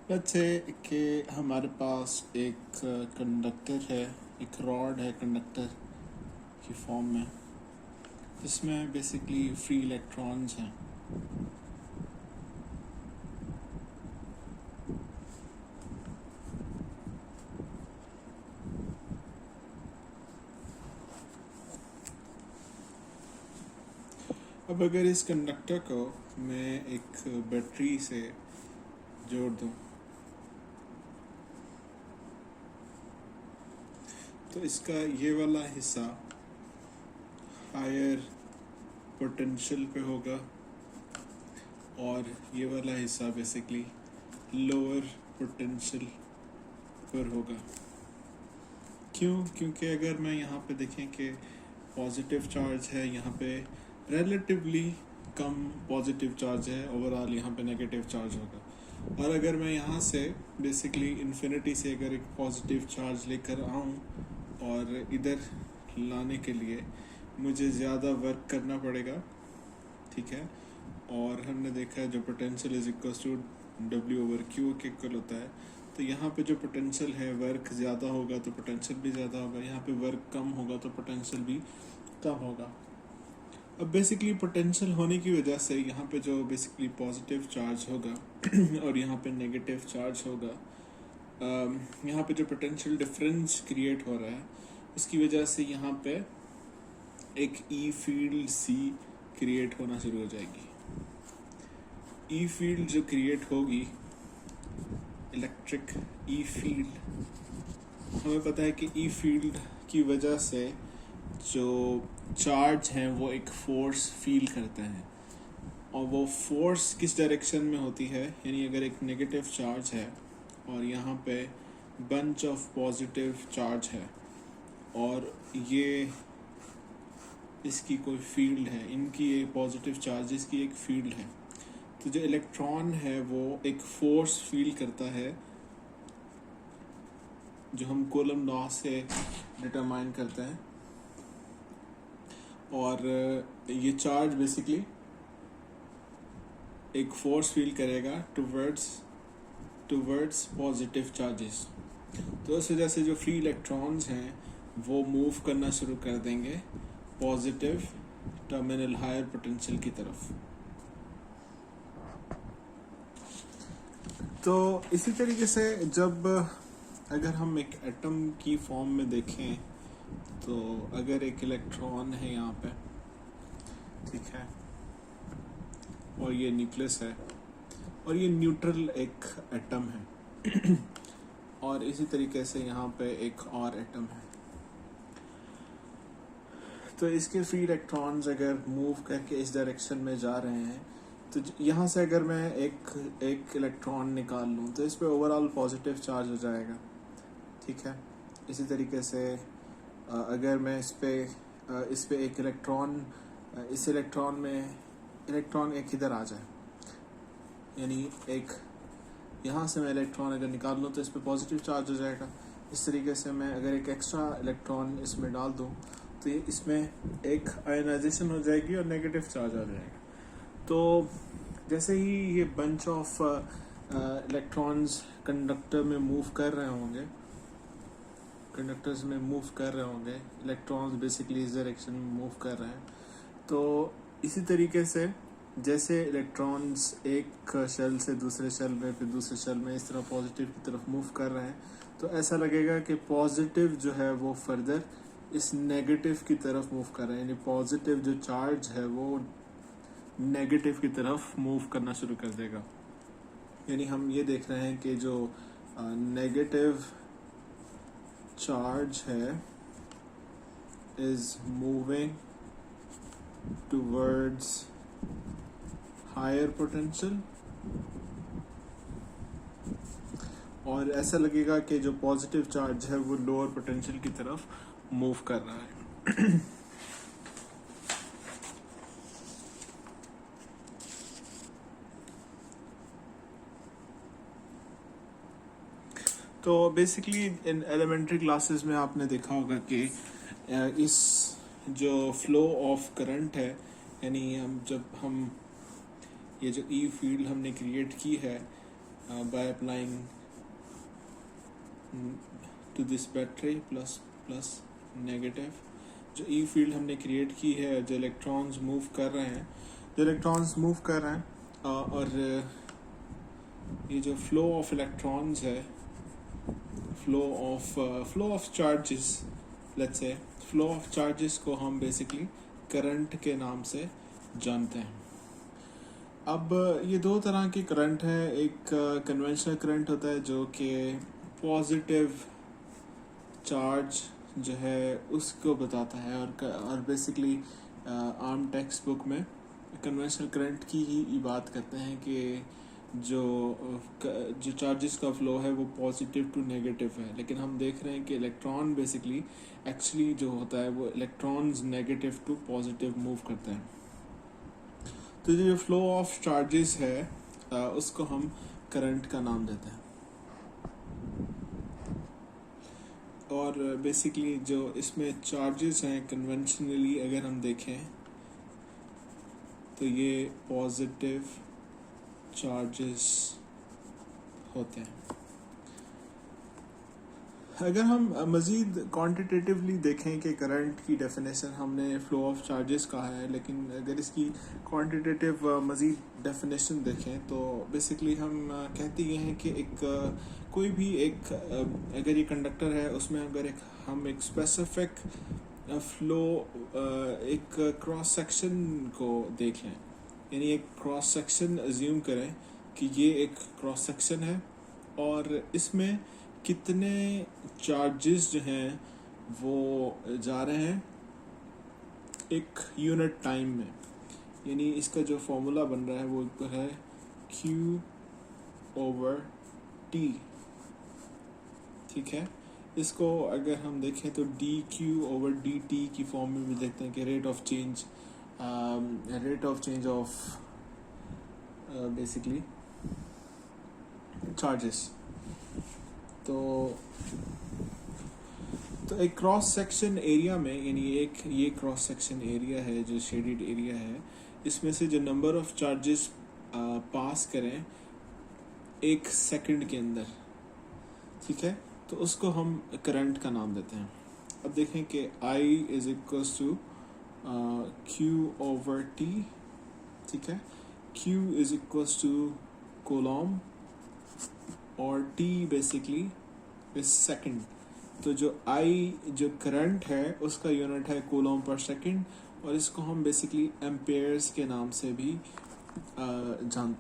Let's say कि हमारे पास एक कंडक्टर है, एक रॉड है कंडक्टर की फॉर्म में, जिसमें बेसिकली फ्री इलेक्ट्रॉन्स हैं। अब अगर इस कंडक्टर को मैं एक बैटरी से जोड़ दूं तो इसका ये वाला हिस्सा हायर पोटेंशियल पे होगा और ये वाला हिस्सा बेसिकली लोअर पोटेंशियल पर होगा। क्यों? क्योंकि अगर मैं यहाँ पे देखें कि पॉजिटिव चार्ज है, यहाँ पे रिलेटिवली कम पॉजिटिव चार्ज है, ओवरऑल यहाँ पे नेगेटिव चार्ज होगा। और अगर मैं यहाँ से बेसिकली इन्फिनिटी से अगर एक पॉजिटिव चार्ज लेकर आऊँ और इधर लाने के लिए मुझे ज़्यादा वर्क करना पड़ेगा, ठीक है। और हमने देखा है जो potential is equal to W/Q के इक्वल होता है, तो यहाँ पे जो पोटेंशियल है वर्क ज़्यादा होगा तो पोटेंशियल भी ज़्यादा होगा, यहाँ पे वर्क कम होगा तो पोटेंशियल भी कम होगा। अब बेसिकली पोटेंशियल होने की वजह से यहाँ पे जो बेसिकली पॉजिटिव चार्ज होगा और यहाँ पे नेगेटिव चार्ज होगा, यहाँ पे जो पोटेंशियल डिफरेंस क्रिएट हो रहा है उसकी वजह से यहाँ पे एक ई फील्ड सी क्रिएट होना शुरू हो जाएगी। ई फील्ड जो क्रिएट होगी, इलेक्ट्रिक ई फील्ड, हमें पता है कि ई फील्ड की वजह से जो चार्ज हैं वो एक फोर्स फील करते हैं, और वो फोर्स किस डायरेक्शन में होती है, यानी अगर एक नेगेटिव चार्ज है और यहाँ पे बंच ऑफ पॉजिटिव चार्ज है और ये इसकी कोई फील्ड है, इनकी ये पॉजिटिव चार्जेस की एक फील्ड है, तो जो इलेक्ट्रॉन है वो एक फोर्स फील करता है जो हम कूलम लॉ से डिटरमाइन करते हैं। और ये चार्ज बेसिकली एक फोर्स फील करेगा टुवर्ड्स पॉजिटिव चार्जेस। तो इस वजह से जो फ्री इलेक्ट्रॉन्स हैं वो मूव करना शुरू कर देंगे पॉजिटिव टर्मिनल हायर पोटेंशियल की तरफ। तो इसी तरीके से जब अगर हम एक एटम की फॉर्म में देखें तो अगर एक इलेक्ट्रॉन है यहाँ पे, ठीक है, और ये न्यूक्लियस है और ये न्यूट्रल एक एटम है और इसी तरीके से यहाँ पे एक और एटम है, तो इसके फ्री इलेक्ट्रॉन्स अगर मूव करके इस डायरेक्शन में जा रहे हैं तो यहाँ से अगर मैं एक इलेक्ट्रॉन निकाल लूँ तो इस पे ओवरऑल पॉजिटिव चार्ज हो जाएगा, ठीक है। इसी तरीके से अगर मैं इस पे एक इलेक्ट्रॉन, इस इलेक्ट्रॉन में इलेक्ट्रॉन एक इधर आ जाए, यानी एक यहाँ से मैं इलेक्ट्रॉन अगर निकाल लूँ तो इस पे पॉजिटिव चार्ज हो जाएगा। इस तरीके से मैं अगर एक एक्स्ट्रा इलेक्ट्रॉन इसमें डाल दूँ तो ये इसमें एक आयनाइजेशन हो जाएगी और नेगेटिव चार्ज आ जाएगा। तो जैसे ही ये बंच ऑफ इलेक्ट्रॉन्स कंडक्टर में मूव कर रहे होंगे, कंडक्टर्स में मूव कर रहे होंगे, इलेक्ट्रॉन्स बेसिकली इस डायरेक्शन में मूव कर रहे हैं, तो इसी तरीके से जैसे इलेक्ट्रॉन्स एक शेल से दूसरे शेल में फिर दूसरे शेल में इस तरह पॉजिटिव की तरफ मूव कर रहे हैं, तो ऐसा लगेगा कि पॉजिटिव जो है वो फर्दर इस नेगेटिव की तरफ मूव कर रहे हैं, यानी पॉजिटिव जो चार्ज है वो नेगेटिव की तरफ मूव करना शुरू कर देगा। यानी हम ये देख रहे हैं कि जो नेगेटिव चार्ज है is moving towards higher potential, और ऐसा लगेगा कि जो पॉजिटिव चार्ज है वो लोअर पोटेंशियल की तरफ मूव कर रहा है। तो बेसिकली इन एलिमेंट्री क्लासेस में आपने देखा होगा कि इस जो फ्लो ऑफ करंट है, यानी जब हम ये जो ई फील्ड हमने क्रिएट की है by applying to this battery plus negative. जो ई फील्ड हमने क्रिएट की है, जो इलेक्ट्रॉन्स मूव कर रहे हैं और ये जो फ्लो ऑफ इलेक्ट्रॉन्स है, flow of charges, let's say flow of charges को हम बेसिकली करंट के नाम से जानते हैं। अब ये दो तरह के करंट है। एक कन्वेंशनल करंट होता है जो कि पॉजिटिव चार्ज जो है उसको बताता है, और बेसिकली आम टेक्स्ट बुक में कन्वेंशनल करंट की ही बात करते हैं कि जो चार्जेस का फ्लो है वो पॉजिटिव टू नेगेटिव है। लेकिन हम देख रहे हैं कि इलेक्ट्रॉन बेसिकली एक्चुअली जो होता है वो electrons negative to positive move करते हैं। तो जो फ्लो ऑफ चार्जेस है उसको हम करंट का नाम देते हैं। और बेसिकली जो इसमें चार्जेस हैं कन्वेंशनली अगर हम देखें तो ये पॉजिटिव चार्जेस होते हैं। अगर हम मज़ीद क्वांटिटेटिवली देखें कि करंट की डेफिनेशन हमने फ्लो ऑफ चार्जेस कहा है, लेकिन अगर इसकी क्वांटिटेटिव मज़ीद डेफिनेशन देखें तो बेसिकली हम कहते ये हैं कि कोई भी अगर ये कंडक्टर है उसमें अगर हम एक स्पेसिफिक फ्लो एक क्रॉस सेक्शन को देख लें, यानी एक क्रॉस सेक्शन अज्यूम करें कि ये एक क्रॉस सेक्शन है और इसमें कितने चार्जेस जो हैं वो जा रहे हैं एक यूनिट टाइम में, यानी इसका जो फॉर्मूला बन रहा है वो है Q/T। ठीक है, इसको अगर हम देखें तो dQ/dt की फॉर्म में भी देखते हैं कि rate of change of basically charges. तो एक क्रॉस सेक्शन एरिया में, यानी ये क्रॉस सेक्शन एरिया है जो शेडेड एरिया है, इसमें से जो नंबर ऑफ चार्जेस पास करें एक सेकंड के अंदर, ठीक है, तो उसको हम करंट का नाम देते हैं। अब देखें कि I is equals to Q/T, ठीक है, Q इज इक्वल्स टू कोलॉम और T बेसिकली इज सेकंड। तो जो I जो करंट है उसका यूनिट है कोलॉम पर सेकंड, और इसको हम बेसिकली एम्पेयर्स के नाम से भी जानते हैं।